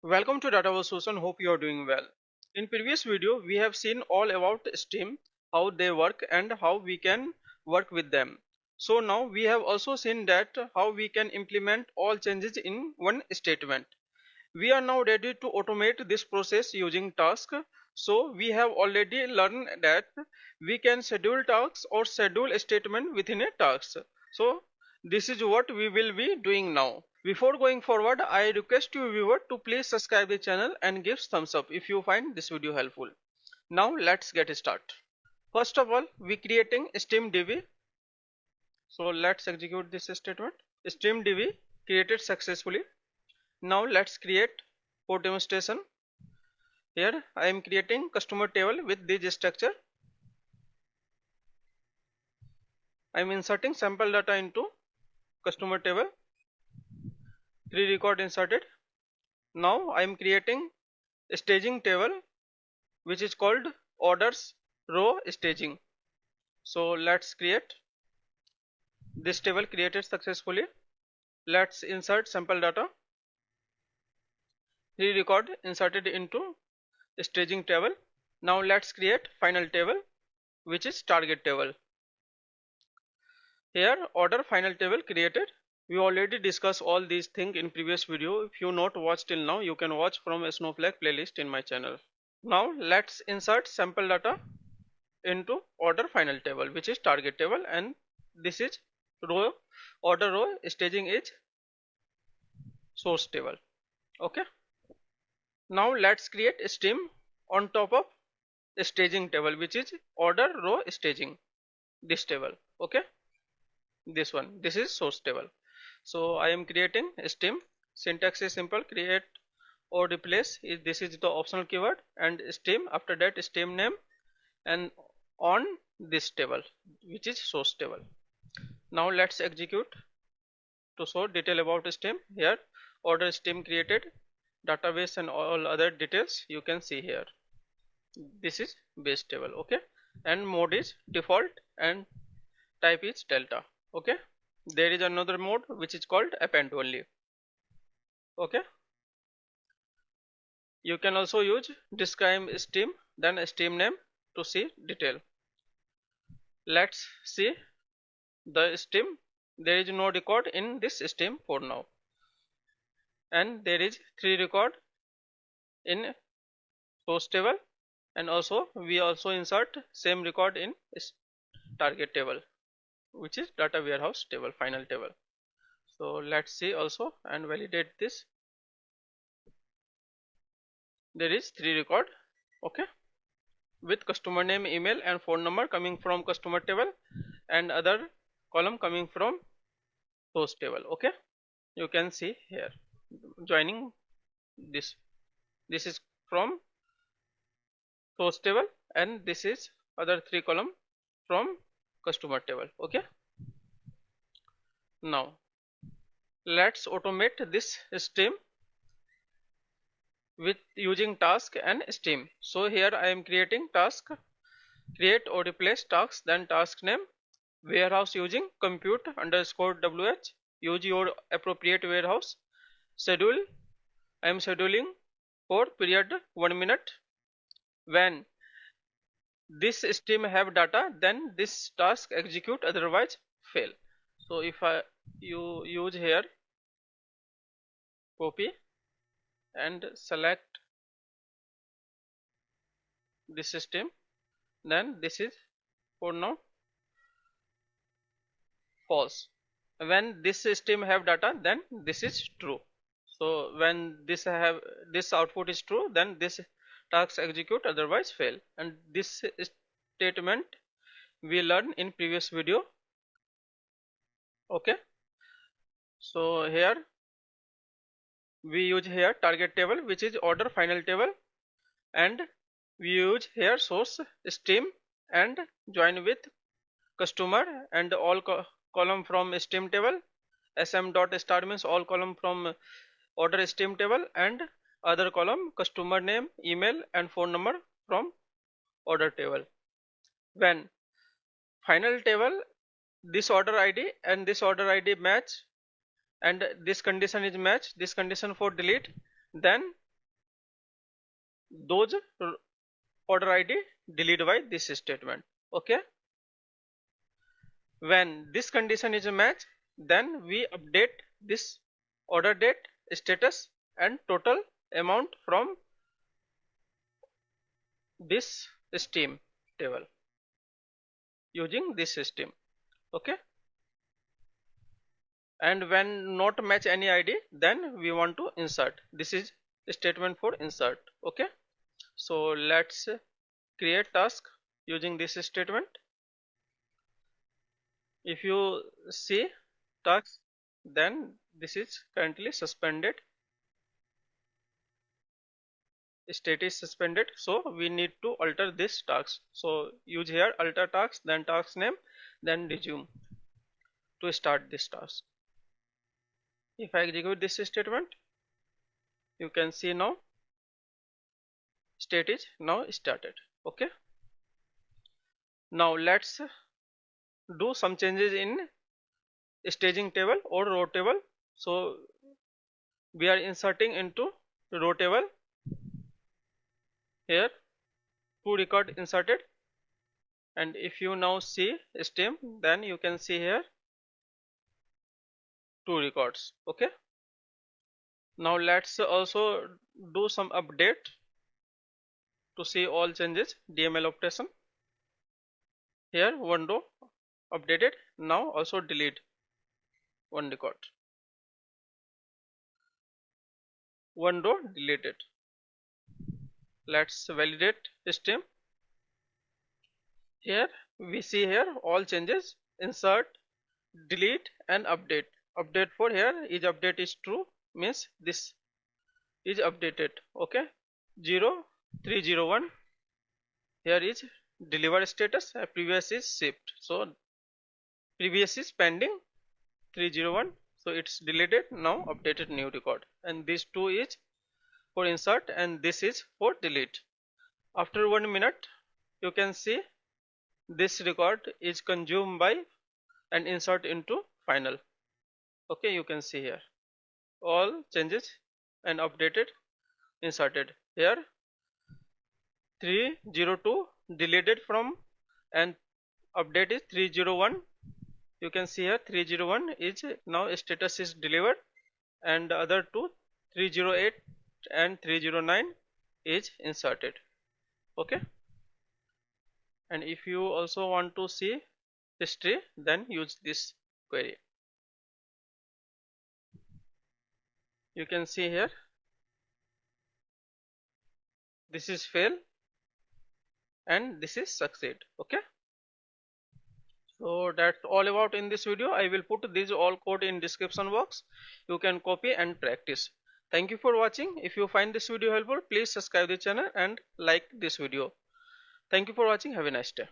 Welcome to Data Solution. Hope you are doing well. In previous video, we have seen all about Steam, how they work and how we can work with them. So now we have also seen that how we can implement all changes in one statement. We are now ready to automate this process using task. So we have already learned that we can schedule tasks or schedule a statement within a task. So this is what we will be doing now. Before going forward, I request you viewer to please subscribe the channel and give thumbs up if you find this video helpful. Now let's get started. First of all, we creating Steam DB. So let's execute this statement. Steam DB created successfully. Now let's create for demonstration. Here I am creating customer table with this structure. I am inserting sample data into customer table. 3 record inserted. Now I am creating a staging table which is called orders row staging. So let's create this table created successfully. Let's insert sample data. 3 record inserted into staging table. Now let's create final table which is target table. Here order final table created. We already discussed all these things in previous video. If you not watched till now, you can watch from a Snowflake playlist in my channel. Now let's insert sample data into order final table which is target table, and this is row order row staging is source table. Okay. Now let's create a stream on top of a staging table which is order row staging, this table. Okay, this one, this is source table. So I am creating a stream. Syntax is simple, create or replace is this is the optional keyword, and stream after that stream name and on this table which is source table. Now let's execute to show detail about stream. Here order stream created, database and all other details you can see here. This is base table. Okay, and mode is default and type is delta. Okay, there is another mode which is called append only. Okay, you can also use describe stream then stream name to see detail. Let's see the stream. There is no record in this stream for now, and there is 3 record in source table, and also we also insert same record in target table which is data warehouse table final table. So let's see also and validate this. There is 3 record. Okay, with customer name, email and phone number coming from customer table and other column coming from source table. Okay, you can see here joining this is from source table and this is other 3 column from customer table. Okay, now let's automate this stream with using task and stream. So here I am creating task, create or replace task, then task name, warehouse using compute underscore wh, use your appropriate warehouse, schedule, I am scheduling for period 1 minute. When this stream have data, then this task execute, otherwise fail. So if you use here copy and select this stream, then this is for now false. When this stream have data, then this is true. So when this output is true, then this task execute, otherwise fail. And this statement we learned in previous video. Okay, so here we use here target table which is order final table, and we use here source stream and join with customer and all column from stream table. Sm dot star means all column from order stream table and other column customer name, email and phone number from order table. When final table this order id and this order id match and this condition is match, this condition for delete, then those order ID delete by this statement. Okay, when this condition is matched, then we update this order date, status and total amount from this stream table using this system. Okay, and when not match any ID, then we want to insert. This is statement for insert. Okay, so let's create task using this statement. If you see task, then this is currently suspended, state is suspended, so we need to alter this task. So use here alter task, then task name, then resume to start this task. If I execute this statement, you can see now state is now started. Okay, now let's do some changes in staging table or row table. So we are inserting into row table. Here two record inserted, and if you now see stem, then you can see here two records. Okay, now let's also do some update to see all changes. DML operation. Here one row updated, now also delete one record, one row deleted. Let's validate stem. Here we see here all changes, insert, delete and update. Update for here is update is true, means this is updated. Okay, 0301 here is deliver status, previous is shipped, so previous is pending 301, so it's deleted, now updated new record, and this two is for insert and this is for delete. After 1 minute you can see this record is consumed by and insert into final. Okay, you can see here all changes and updated, inserted. Here 302 deleted from and update is 301. You can see here 301 is now status is delivered, and the other two 308 and 309 is inserted. Okay, and if you also want to see history, then use this query. You can see here this is fail and this is succeed. Okay, so that's all about in this video. I will put this all code in description box, you can copy and practice. Thank you for watching. If you find this video helpful, please subscribe the channel and like this video. Thank you for watching. Have a nice day.